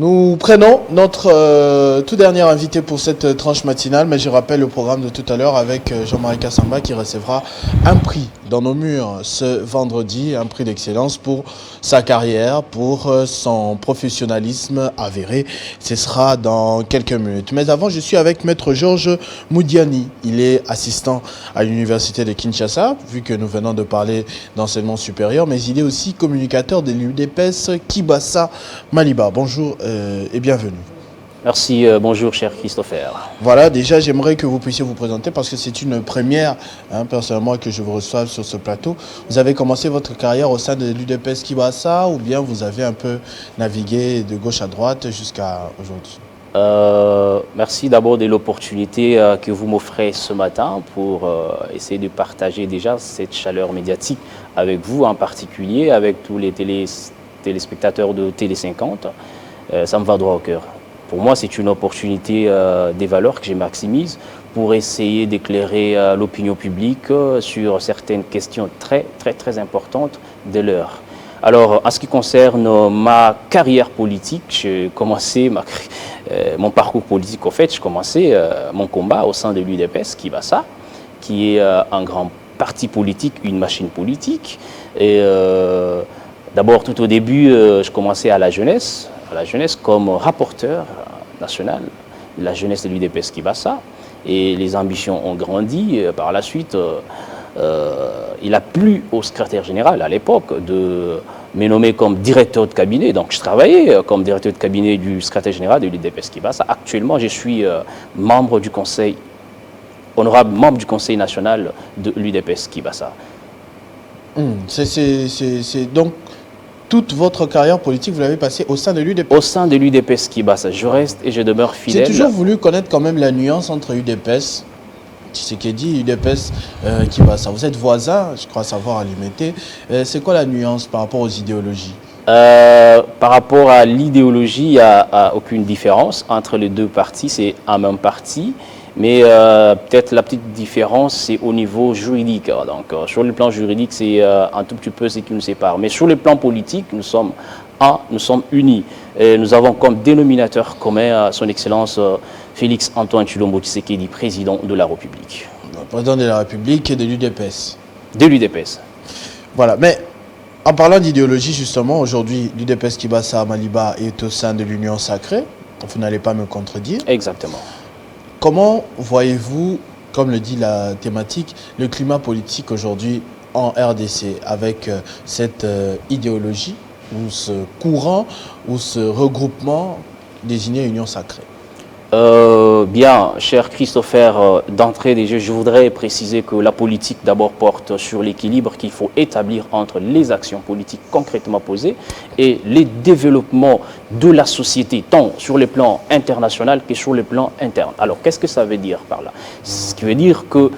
Nous prenons notre tout dernier invité pour cette tranche matinale, mais je rappelle le programme de tout à l'heure avec Jean-Marie Kassamba qui recevra un prix dans nos murs ce vendredi, un prix d'excellence pour sa carrière, pour son professionnalisme avéré. Ce sera dans quelques minutes. Mais avant, je suis avec Maître Georges Moudiani. Il est assistant à l'Université de Kinshasa, vu que nous venons de parler d'enseignement supérieur, mais il est aussi communicateur de l'UDPS Kibasa Maliba. Bonjour et bienvenue. Merci, bonjour cher Christopher. Voilà, déjà j'aimerais que vous puissiez vous présenter parce que c'est une première, personnellement, que je vous reçoive sur ce plateau. Vous avez commencé votre carrière au sein de l'UDPS Kibasa ou bien vous avez un peu navigué de gauche à droite jusqu'à aujourd'hui? Merci d'abord de l'opportunité que vous m'offrez ce matin pour essayer de partager déjà cette chaleur médiatique avec vous en particulier, avec tous les téléspectateurs de Télé 50. Ça me va droit au cœur. Pour moi, c'est une opportunité des valeurs que je maximise pour essayer d'éclairer l'opinion publique sur certaines questions très importantes de l'heure. Alors, en ce qui concerne ma carrière politique, j'ai commencé mon parcours politique. En fait, j'ai commencé mon combat au sein de l'UDPS Kibasa, qui est un grand parti politique, une machine politique. Et d'abord, tout au début, je commençais à la jeunesse comme rapporteur national de la jeunesse de l'UDPS Kibasa. Et les ambitions ont grandi. Par la suite, il a plu au secrétaire général à l'époque de me nommer comme directeur de cabinet. Donc je travaillais comme directeur de cabinet du secrétaire général de l'UDPS Kibasa. Actuellement, je suis membre du conseil, honorable membre du conseil national de l'UDPS Kibasa. C'est donc toute votre carrière politique, vous l'avez passée au sein de l'UDPS? Au sein de l'UDPS Kibasa, je reste et je demeure fidèle. J'ai toujours voulu connaître quand même la nuance entre UDPS, Tshisekedi, UDPS Kibasa. Vous êtes voisins, je crois savoir à l'IMT. C'est quoi la nuance par rapport aux idéologies? Par rapport à l'idéologie, il n'y a aucune différence entre les deux partis, c'est un même parti. Mais peut-être la petite différence, c'est au niveau juridique. Donc, sur le plan juridique, c'est un tout petit peu ce qui nous sépare. Mais sur le plan politique, nous sommes unis. Et nous avons comme dénominateur commun son Excellence Félix Antoine Tshilombo Tshisekedi, président de la République. Le président de la République et de l'UDPS. De l'UDPS. Voilà, mais en parlant d'idéologie, justement, aujourd'hui, l'UDPS Kibasa Maliba est au sein de l'Union sacrée. Vous n'allez pas me contredire. Exactement. Comment voyez-vous, comme le dit la thématique, le climat politique aujourd'hui en RDC avec cette idéologie ou ce courant ou ce regroupement désigné Union sacrée? Bien, cher Christopher, d'entrée des jeux, je voudrais préciser que la politique d'abord porte sur l'équilibre qu'il faut établir entre les actions politiques concrètement posées et les développements de la société, tant sur le plan international que sur le plan interne. Alors, qu'est-ce que ça veut dire par là? Ce qui veut dire que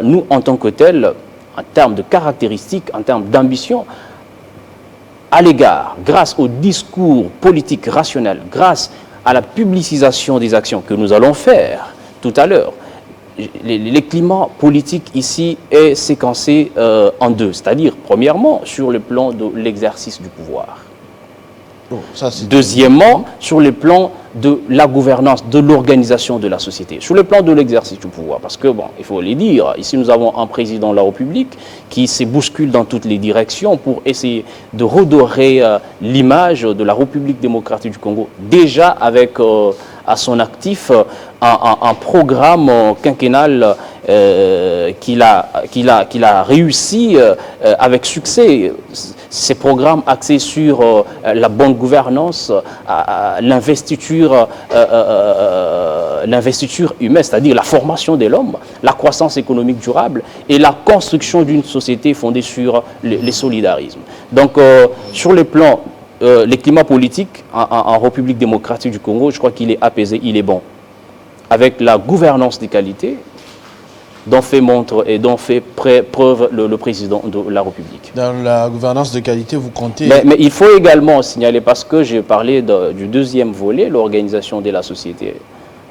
nous, en tant que tels, en termes de caractéristiques, en termes d'ambition, à l'égard, grâce au discours politique rationnel, grâce à la publicisation des actions que nous allons faire tout à l'heure, le climat politique ici est séquencé en deux. C'est-à-dire, premièrement, sur le plan de l'exercice du pouvoir. Deuxièmement, sur le plan de la gouvernance, de l'organisation de la société, sur le plan de l'exercice du pouvoir. Parce que, bon, il faut le dire, ici nous avons un président de la République qui se bouscule dans toutes les directions pour essayer de redorer l'image de la République démocratique du Congo, déjà avec à son actif un programme quinquennal qu'il a réussi avec succès. Ces programmes axés sur la bonne gouvernance, l'investiture humaine, c'est-à-dire la formation de l'homme, la croissance économique durable et la construction d'une société fondée sur le solidarisme. Donc, sur le plan les climats politiques en République démocratique du Congo, je crois qu'il est apaisé, il est bon. Avec la gouvernance de qualité dont fait montre et dont fait preuve le président de la République. Dans la gouvernance de qualité, vous comptez... Mais il faut également signaler, parce que j'ai parlé du deuxième volet, l'organisation de la société.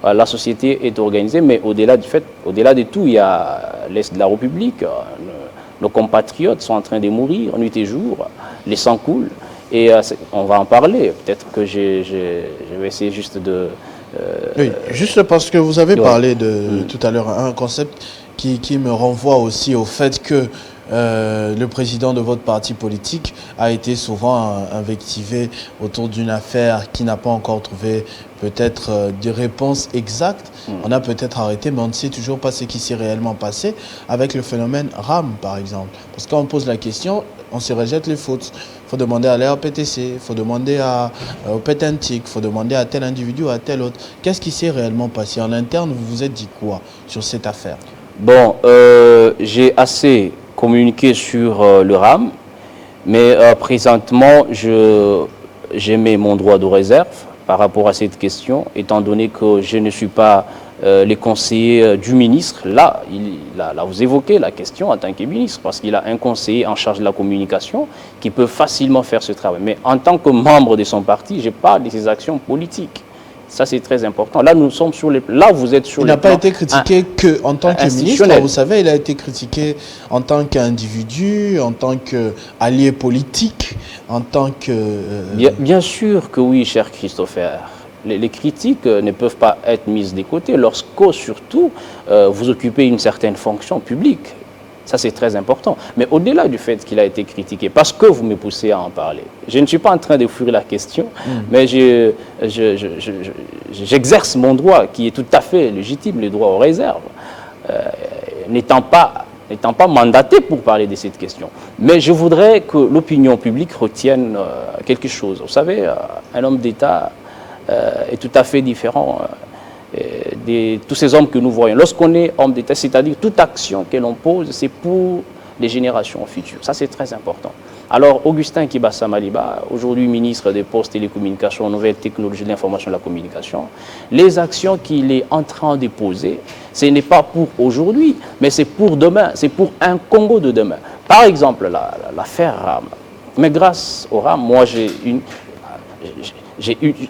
La société est organisée, mais au-delà de tout, il y a l'Est de la République. Nos compatriotes sont en train de mourir nuit et jour, les sangs coulent. Et on va en parler. Peut-être que je vais essayer juste de... Oui, juste parce que vous avez parlé tout à l'heure, un concept qui me renvoie aussi au fait que le président de votre parti politique a été souvent invectivé autour d'une affaire qui n'a pas encore trouvé peut-être des réponses exactes. On a peut-être arrêté, mais on ne sait toujours pas ce qui s'est réellement passé avec le phénomène RAM, par exemple. Parce que quand on pose la question, on se rejette les fautes. Il faut demander à l'RPTC, il faut demander au PETENTIC, il faut demander à tel individu ou à tel autre. Qu'est-ce qui s'est réellement passé en interne? Vous vous êtes dit quoi sur cette affaire? Bon, j'ai assez communiqué sur le RAM, mais présentement, j'ai mis mon droit de réserve par rapport à cette question, étant donné que je ne suis pas les conseillers du ministre. Là, vous évoquez la question en tant que ministre, parce qu'il a un conseiller en charge de la communication qui peut facilement faire ce travail. Mais en tant que membre de son parti, je parle de ses actions politiques. Ça, c'est très important. Là, nous sommes sur les... Là, vous êtes sur il les... Il n'a pas été critiqué qu'en tant que ministre. Vous savez, il a été critiqué en tant qu'individu, en tant qu'allié politique, en tant que... Bien sûr que oui, cher Christopher. Les critiques ne peuvent pas être mises de côté lorsque, surtout, vous occupez une certaine fonction publique. Ça, c'est très important. Mais au-delà du fait qu'il a été critiqué, parce que vous me poussez à en parler, je ne suis pas en train de fuir la question, mais j'exerce mon droit, qui est tout à fait légitime, le droit aux réserves, n'étant pas mandaté pour parler de cette question. Mais je voudrais que l'opinion publique retienne quelque chose. Vous savez, un homme d'État est tout à fait différent de tous ces hommes que nous voyons. Lorsqu'on est homme d'État, c'est-à-dire toute action que l'on pose, c'est pour les générations futures. Ça, c'est très important. Alors, Augustin Kibassa Maliba, aujourd'hui ministre des Postes, Télécommunications, Nouvelles Technologies de l'Information et de la Communication, les actions qu'il est en train de poser, ce n'est pas pour aujourd'hui, mais c'est pour demain, c'est pour un Congo de demain. Par exemple, l'affaire RAM. Mais grâce au RAM, moi,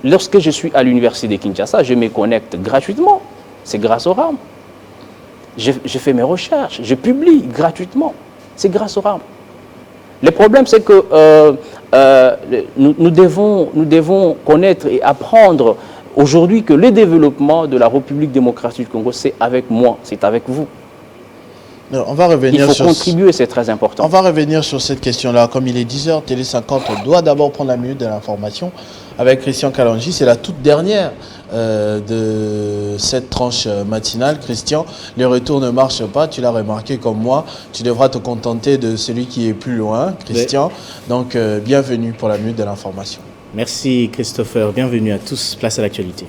lorsque je suis à l'université de Kinshasa, je me connecte gratuitement. C'est grâce au RAM. Je fais mes recherches, je publie gratuitement. C'est grâce au RAM. Le problème, c'est que nous devons connaître et apprendre aujourd'hui que le développement de la République démocratique du Congo, c'est avec moi, c'est avec vous. On va revenir il faut contribuer, c'est très important. On va revenir sur cette question-là. Comme il est 10h, Télé 50, on doit d'abord prendre la minute de l'information avec Christian Kalonji. C'est la toute dernière de cette tranche matinale. Christian, les retours ne marchent pas. Tu l'as remarqué comme moi. Tu devras te contenter de celui qui est plus loin, Christian. Oui. Donc, bienvenue pour la minute de l'information. Merci Christopher. Bienvenue à tous. Place à l'actualité.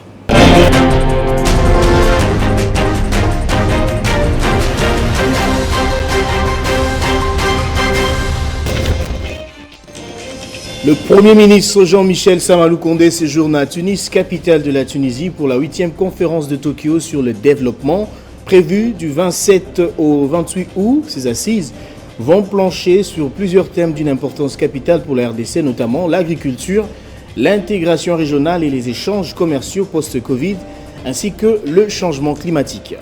Le Premier ministre Jean-Michel Samalou Condé séjourne à Tunis, capitale de la Tunisie, pour la 8e conférence de Tokyo sur le développement, prévue du 27 au 28 août. Ces assises vont plancher sur plusieurs thèmes d'une importance capitale pour la RDC, notamment l'agriculture, l'intégration régionale et les échanges commerciaux post-Covid, ainsi que le changement climatique.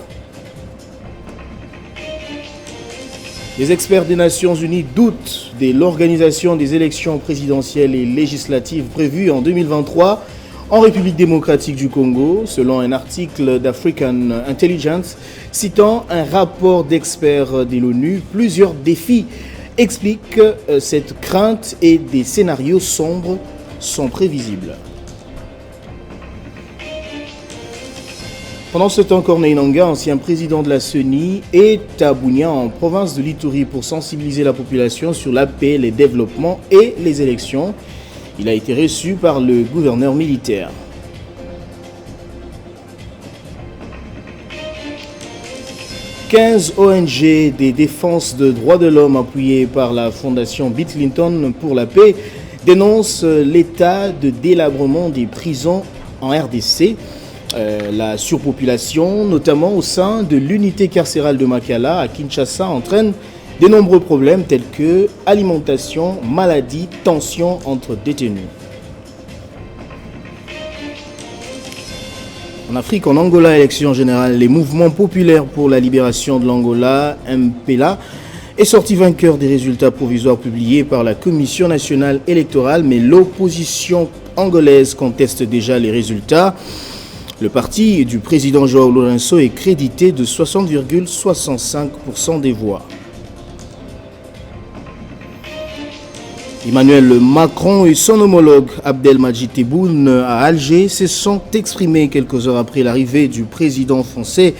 Les experts des Nations Unies doutent de l'organisation des élections présidentielles et législatives prévues en 2023 en République démocratique du Congo, selon un article d'African Intelligence citant un rapport d'experts de l'ONU. Plusieurs défis expliquent cette crainte et des scénarios sombres sont prévisibles. Pendant ce temps, Corneille Nangaa, ancien président de la CENI, est à Bunia, en province de l'Ituri, pour sensibiliser la population sur la paix, les développements et les élections. Il a été reçu par le gouverneur militaire. « 15 ONG des défenses de droits de l'homme appuyées par la fondation Bill Clinton pour la paix dénoncent l'état de délabrement des prisons en RDC. La surpopulation, notamment au sein de l'unité carcérale de Makala à Kinshasa, entraîne de nombreux problèmes tels que alimentation, maladies, tensions entre détenus. En Afrique, en Angola, élection générale, les mouvements populaires pour la libération de l'Angola, MPLA, est sorti vainqueur des résultats provisoires publiés par la Commission nationale électorale, mais l'opposition angolaise conteste déjà les résultats. Le parti du président João Lourenço est crédité de 60,65% des voix. Emmanuel Macron et son homologue Abdelmadjid Tebboune à Alger se sont exprimés quelques heures après l'arrivée du président français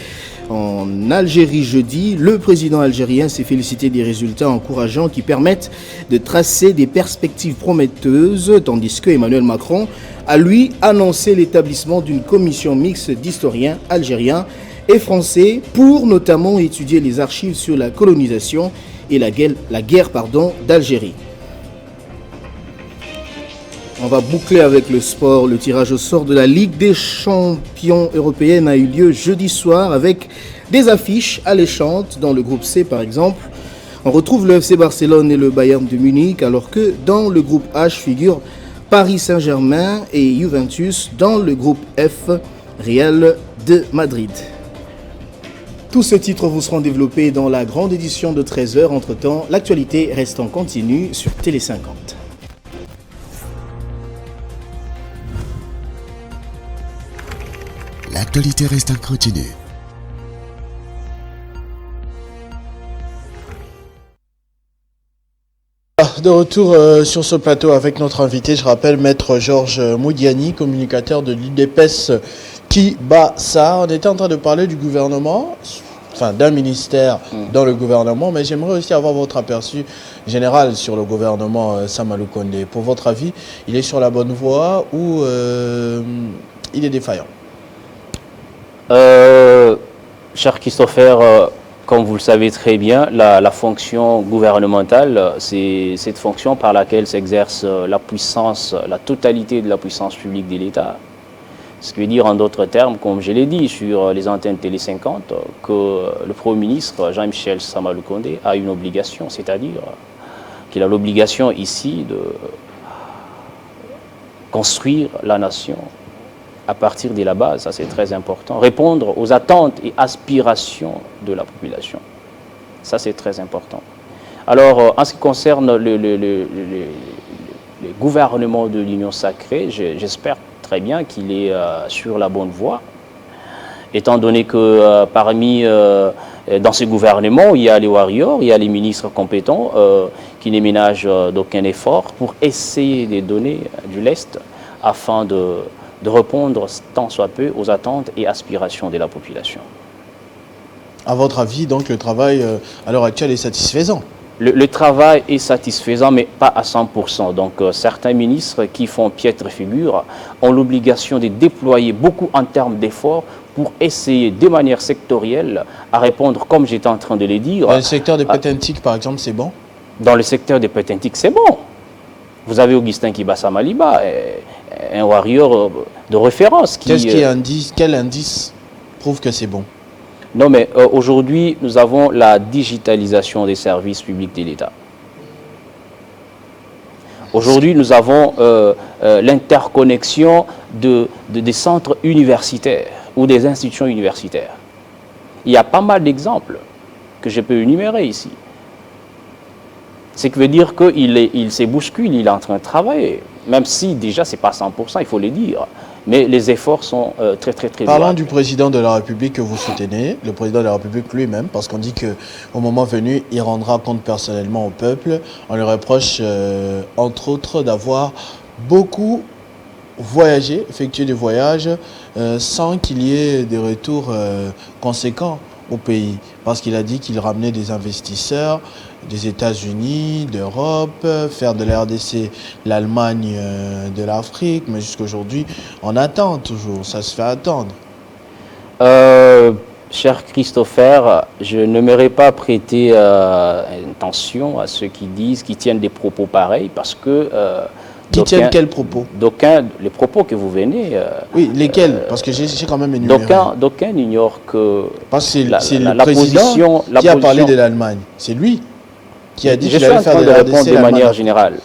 en Algérie jeudi. Le président algérien s'est félicité des résultats encourageants qui permettent de tracer des perspectives prometteuses, tandis que Emmanuel Macron a lui annoncé l'établissement d'une commission mixte d'historiens algériens et français pour notamment étudier les archives sur la colonisation et la guerre d'Algérie. On va boucler avec le sport. Le tirage au sort de la Ligue des champions européenne a eu lieu jeudi soir avec des affiches alléchantes. Dans le groupe C, par exemple, on retrouve le FC Barcelone et le Bayern de Munich, alors que dans le groupe H figurent Paris Saint-Germain et Juventus. Dans le groupe F, Real de Madrid. Tous ces titres vous seront développés dans la grande édition de 13h. Entre-temps, l'actualité reste en continu sur Télé 50. L'actualité reste en continu. De retour sur ce plateau avec notre invité, je rappelle Maître Georges Moudiani, communicateur de l'UDPS Kibasa. On était en train de parler du gouvernement, enfin d'un ministère dans le gouvernement, mais j'aimerais aussi avoir votre aperçu général sur le gouvernement Samalou Condé. Pour votre avis, il est sur la bonne voie ou il est défaillant? Cher Christopher, comme vous le savez très bien, la fonction gouvernementale, c'est cette fonction par laquelle s'exerce la puissance, la totalité de la puissance publique de l'État. Ce qui veut dire en d'autres termes, comme je l'ai dit sur les antennes Télé 50, que le Premier ministre Jean-Michel Samalou Condé a une obligation, c'est-à-dire qu'il a l'obligation ici de construire la nation à partir de la base, ça c'est très important, répondre aux attentes et aspirations de la population. Ça c'est très important. Alors, en ce qui concerne le gouvernement de l'Union sacrée, j'espère très bien qu'il est sur la bonne voie, étant donné que dans ce gouvernement, il y a les warriors, il y a les ministres compétents qui ne ménagent d'aucun effort pour essayer de donner du lest afin de répondre tant soit peu aux attentes et aspirations de la population. À votre avis, donc, le travail à l'heure actuelle est satisfaisant? Le travail est satisfaisant, mais pas à 100%. Donc, certains ministres qui font piètre figure ont l'obligation de déployer beaucoup en termes d'efforts pour essayer de manière sectorielle à répondre, comme j'étais en train de le dire. Dans le secteur des Pétentique, par exemple, c'est bon? Dans le secteur des Pétentique, c'est bon. Vous avez Augustin Kibasa Maliba, un warrior de référence. Quel indice prouve que c'est bon? Non, mais aujourd'hui, nous avons la digitalisation des services publics de l'État. Aujourd'hui, nous avons l'interconnexion des centres universitaires ou des institutions universitaires. Il y a pas mal d'exemples que je peux énumérer ici. Ce qui veut dire qu'il s'est bousculé, il est en train de travailler. Même si déjà, ce n'est pas 100%, il faut le dire. Mais les efforts sont très Parlons du président de la République que vous soutenez, le président de la République lui-même, parce qu'on dit qu'au moment venu, il rendra compte personnellement au peuple. On lui reproche, entre autres, d'avoir beaucoup voyagé, effectué des voyages, sans qu'il y ait des retours conséquents au pays. Parce qu'il a dit qu'il ramenait des investisseurs des États-Unis, d'Europe, faire de la RDC l'Allemagne de l'Afrique, mais jusqu'à aujourd'hui, on attend toujours, ça se fait attendre. Cher Christopher, je n'aimerais pas prêter attention à ceux qui tiennent des propos pareils, parce que... Qui tiennent quels propos? Les propos que vous venez... oui, lesquels? Parce que j'ai quand même énuméré. D'aucuns ignorent que... Parce que c'est le président qui a parlé de l'Allemagne. C'est lui qui a dit qu'il allait faire de la RDC de manière générale.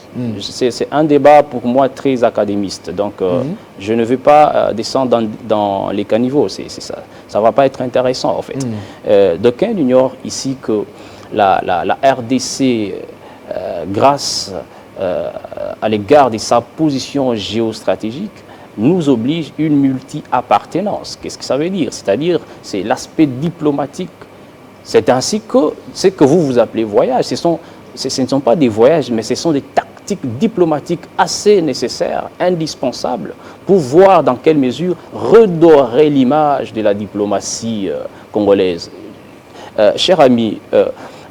C'est un débat pour moi très académiste. Donc, je ne veux pas descendre dans les caniveaux. Ça ne va pas être intéressant, en fait. D'aucuns ignorent ici que la RDC, grâce à l'égard de sa position géostratégique, nous oblige une multi-appartenance. Qu'est-ce que ça veut dire? C'est-à-dire, c'est l'aspect diplomatique. C'est ainsi que ce que vous appelez voyage, ce ne sont pas des voyages, mais ce sont des tactiques diplomatiques assez nécessaires, indispensables, pour voir dans quelle mesure redorer l'image de la diplomatie congolaise. Cher ami,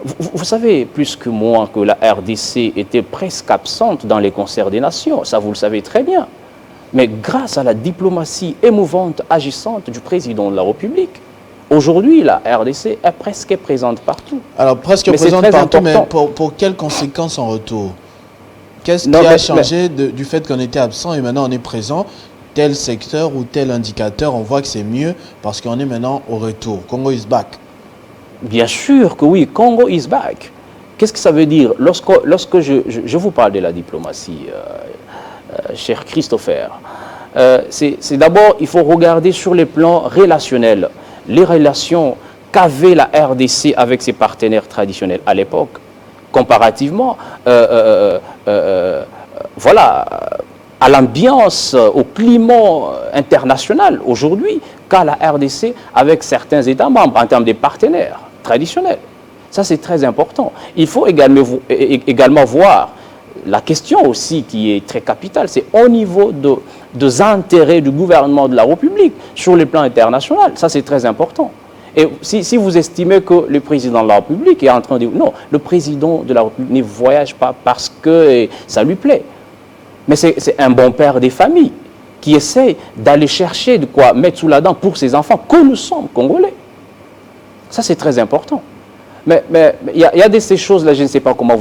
vous savez plus que moi que la RDC était presque absente dans les concerts des nations, ça vous le savez très bien. Mais grâce à la diplomatie émouvante, agissante du président de la République, aujourd'hui, la RDC est presque présente partout. Alors, presque présente partout, mais pour quelles conséquences en retour? Qu'est-ce qui a changé du fait qu'on était absent et maintenant on est présent? Tel secteur ou tel indicateur, on voit que c'est mieux parce qu'on est maintenant au retour. Congo is back. Bien sûr que oui, Congo is back. Qu'est-ce que ça veut dire? Lorsque je vous parle de la diplomatie, cher Christopher, c'est d'abord, il faut regarder sur les plans relationnels, les relations qu'avait la RDC avec ses partenaires traditionnels à l'époque, comparativement voilà, à l'ambiance, au climat international aujourd'hui, qu'a la RDC avec certains États membres en termes de partenaires traditionnels. Ça, c'est très important. Il faut également voir la question aussi qui est très capitale, c'est au niveau des intérêts du gouvernement de la République sur le plan international. Ça, c'est très important. Et si vous estimez que le président de la République est en train de dire non, le président de la République ne voyage pas parce que ça lui plaît. Mais c'est un bon père des familles qui essaie d'aller chercher de quoi mettre sous la dent pour ses enfants, que nous sommes Congolais. Ça, c'est très important. Mais il y a de ces choses-là, je ne sais pas comment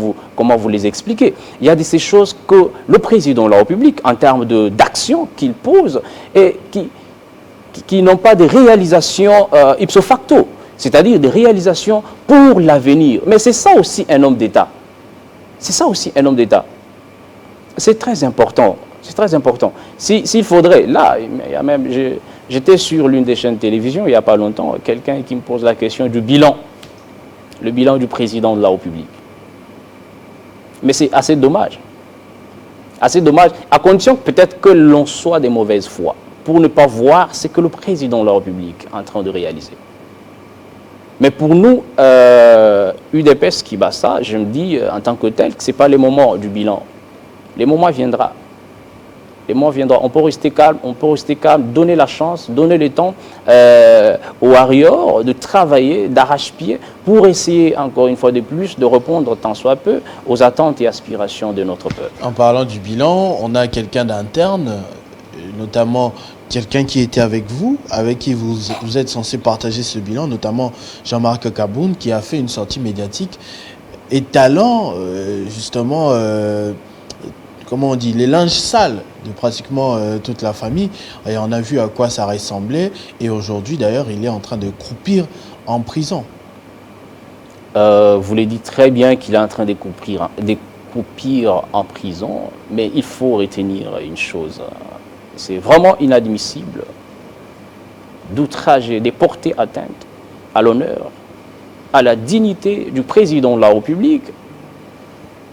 vous les expliquer. Il y a de ces choses que le président de la République, en termes d'action qu'il pose, et qui n'ont pas de réalisation ipso facto, c'est-à-dire des réalisations pour l'avenir. Mais c'est ça aussi un homme d'État. C'est ça aussi un homme d'État. C'est très important. C'est très important. S'il faudrait, là, il y a même, j'étais sur l'une des chaînes de télévision il n'y a pas longtemps, quelqu'un qui me pose la question du bilan. Le bilan du président de la République. Mais c'est assez dommage. Assez dommage, à condition peut-être que l'on soit de mauvaise foi, pour ne pas voir ce que le président de la République est en train de réaliser. Mais pour nous, UDPS Kibasa, je me dis en tant que tel que ce n'est pas le moment du bilan. Le moment viendra. Les mois viendront. On peut rester calme, donner la chance, donner le temps aux warriors de travailler, d'arrache-pied pour essayer, encore une fois de plus, de répondre tant soit peu aux attentes et aspirations de notre peuple. En parlant du bilan, on a quelqu'un d'interne, notamment quelqu'un qui était avec vous, avec qui vous êtes censé partager ce bilan, notamment Jean-Marc Kaboun, qui a fait une sortie médiatique étalant justement... comment on dit, les linges sales de pratiquement toute la famille. Et on a vu à quoi ça ressemblait. Et aujourd'hui, d'ailleurs, il est en train de croupir en prison. Vous l'avez dit très bien qu'il est en train de croupir en prison. Mais il faut retenir une chose. C'est vraiment inadmissible d'outrager, de porter atteinte à l'honneur, à la dignité du président de la République,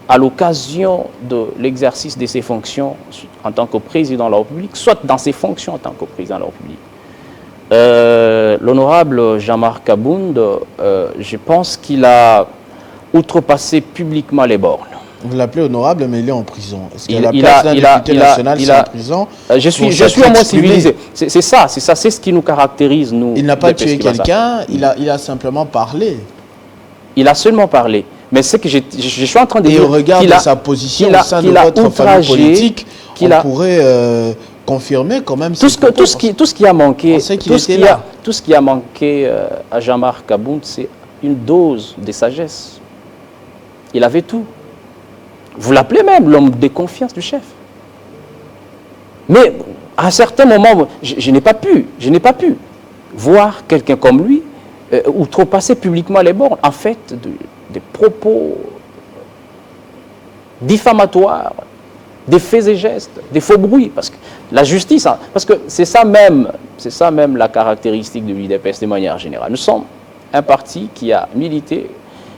à l'occasion de l'exercice de ses fonctions en tant que président de la République, soit dans ses fonctions en tant que président de la République. L'honorable Jean-Marc Kaboun, je pense qu'il a outrepassé publiquement les bornes. Vous l'appelez honorable, mais il est en prison. Est-ce que la place d'un député national, c'est en prison? Je suis un mot civilisé. C'est ça, c'est ce qui nous caractérise, nous. Il n'a pas tué quelqu'un, il a simplement parlé. Il a seulement parlé. Mais ce que je suis en train de dire... Et au regard de sa position au sein de votre famille politique, on pourrait confirmer quand même... Tout ce qui a manqué, tout ce qui a manqué à Jean-Marc Kaboun, c'est une dose de sagesse. Il avait tout. Vous l'appelez même l'homme de confiance du chef. Mais à un certain moment, je n'ai pas pu voir quelqu'un comme lui outrepasser publiquement les bornes. En fait, des propos diffamatoires, des faits et gestes, des faux bruits. Parce que la justice, parce que c'est ça même la caractéristique de l'UDPS de manière générale. Nous sommes un parti qui a milité,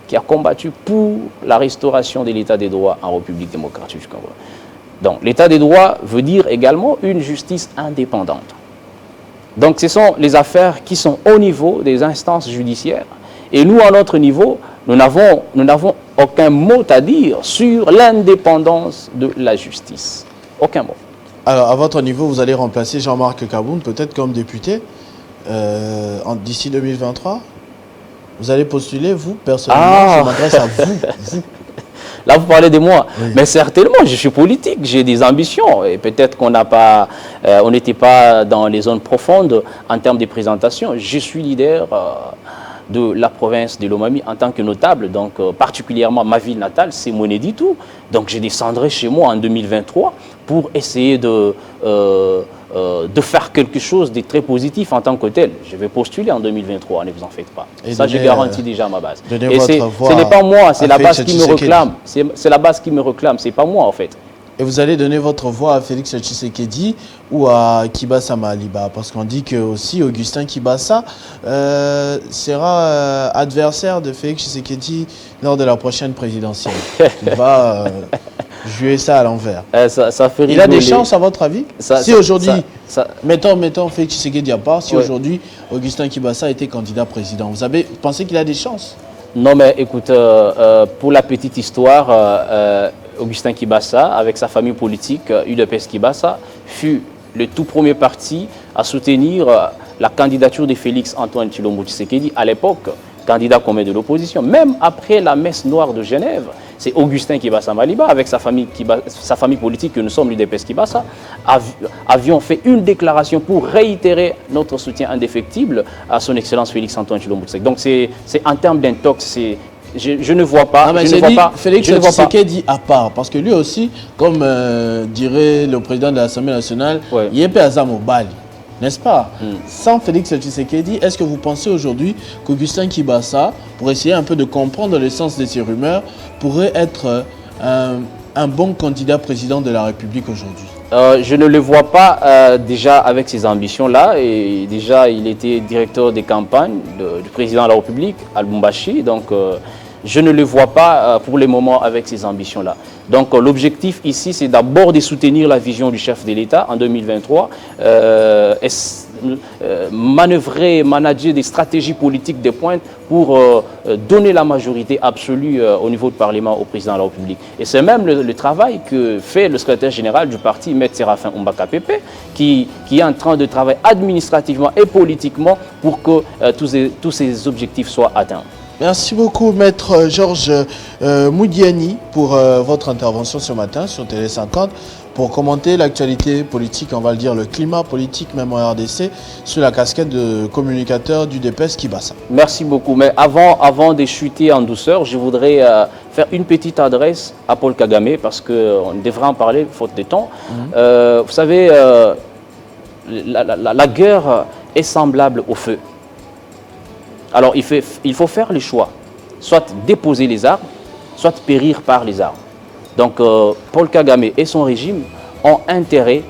qui a combattu pour la restauration de l'état des droits en République démocratique du Congo. Donc, l'état des droits veut dire également une justice indépendante. Donc, ce sont les affaires qui sont au niveau des instances judiciaires. Et nous, à notre niveau, nous n'avons aucun mot à dire sur l'indépendance de la justice. Aucun mot. Alors, à votre niveau, vous allez remplacer Jean-Marc Kaboun, peut-être comme député, d'ici 2023. Vous allez postuler, vous, personnellement, je m'adresse à vous. Là, vous parlez de moi. Oui. Mais certainement, je suis politique, j'ai des ambitions. Et peut-être qu'on on n'était pas dans les zones profondes en termes de présentation. Je suis leader de la province de Lomami en tant que notable. Donc, particulièrement ma ville natale, c'est Monéditou. Donc, je descendrai chez moi en 2023 pour essayer de faire quelque chose de très positif en tant que tel. Je vais postuler en 2023, ne vous en faites pas. Et ça, je garantis déjà ma base. Et ce n'est pas moi, c'est la base qui me réclame. C'est la base qui me réclame, c'est pas moi en fait. Et vous allez donner votre voix à Félix Tshisekedi ou à Kibasa Maliba? Parce qu'on dit que aussi Augustin Kibasa sera adversaire de Félix Tshisekedi lors de la prochaine présidentielle. Il va jouer ça à l'envers. Ça fait rigoler. Il a des chances à votre avis? Si aujourd'hui, mettons Félix Tshisekedi à part, si aujourd'hui Augustin Kibasa était candidat président, vous pensez qu'il a des chances? Non mais écoute, pour la petite histoire, Augustin Kibasa, avec sa famille politique, UDPS Kibasa, fut le tout premier parti à soutenir la candidature de Félix Antoine Tshilombo Tshisekedi, à l'époque, candidat commun de l'opposition. Même après la messe noire de Genève, c'est Augustin Kibasa Maliba, avec sa famille politique, que nous sommes l'UDPS Kibasa, avions fait une déclaration pour réitérer notre soutien indéfectible à son Excellence Félix Antoine Tshilombo Tshisekedi. Donc c'est en termes d'intox, je ne vois pas. Félix Tshisekedi à part, parce que lui aussi, comme dirait le président de l'Assemblée nationale, il est Azam au Bali, n'est-ce pas? Sans Félix Tshisekedi, est-ce que vous pensez aujourd'hui qu'Augustin Kibasa, pour essayer un peu de comprendre le sens de ces rumeurs, pourrait être un bon candidat président de la République aujourd'hui? Je ne le vois pas déjà avec ces ambitions-là. Et déjà, il était directeur des campagnes du président de la République, à Lubumbashi. Donc, je ne le vois pas pour le moment avec ces ambitions-là. Donc, l'objectif ici, c'est d'abord de soutenir la vision du chef de l'État en 2023, manœuvrer, manager des stratégies politiques de pointe pour donner la majorité absolue au niveau du Parlement au président de la République. Et c'est même le travail que fait le secrétaire général du parti, M. Séraphin Ombaka Pepe, qui est en train de travailler administrativement et politiquement pour que tous ces objectifs soient atteints. Merci beaucoup, Maître Georges Moudiani, pour votre intervention ce matin sur Télé 50 pour commenter l'actualité politique, on va le dire, le climat politique, même en RDC, sous la casquette de communicateur du DPS Kibasa. Merci beaucoup. Mais avant de chuter en douceur, je voudrais faire une petite adresse à Paul Kagame, parce qu'on devrait en parler, faute de temps. Vous savez, la guerre est semblable au feu. Alors, il faut faire le choix, soit déposer les armes, soit périr par les armes. Donc, Paul Kagame et son régime ont intérêt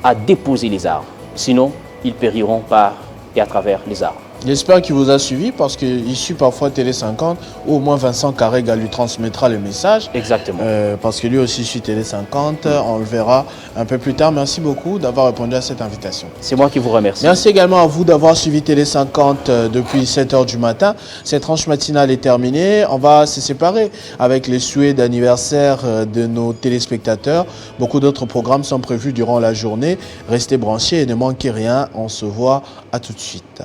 à déposer les armes. Sinon, ils périront par et à travers les armes. J'espère qu'il vous a suivi, parce qu'il suit parfois Télé 50, ou au moins Vincent Carrega lui transmettra le message. Exactement. Parce que lui aussi suit Télé 50, on le verra un peu plus tard. Merci beaucoup d'avoir répondu à cette invitation. C'est moi qui vous remercie. Merci également à vous d'avoir suivi Télé 50 depuis 7 h du matin. Cette tranche matinale est terminée. On va se séparer avec les souhaits d'anniversaire de nos téléspectateurs. Beaucoup d'autres programmes sont prévus durant la journée. Restez branchés et ne manquez rien. On se voit à tout de suite.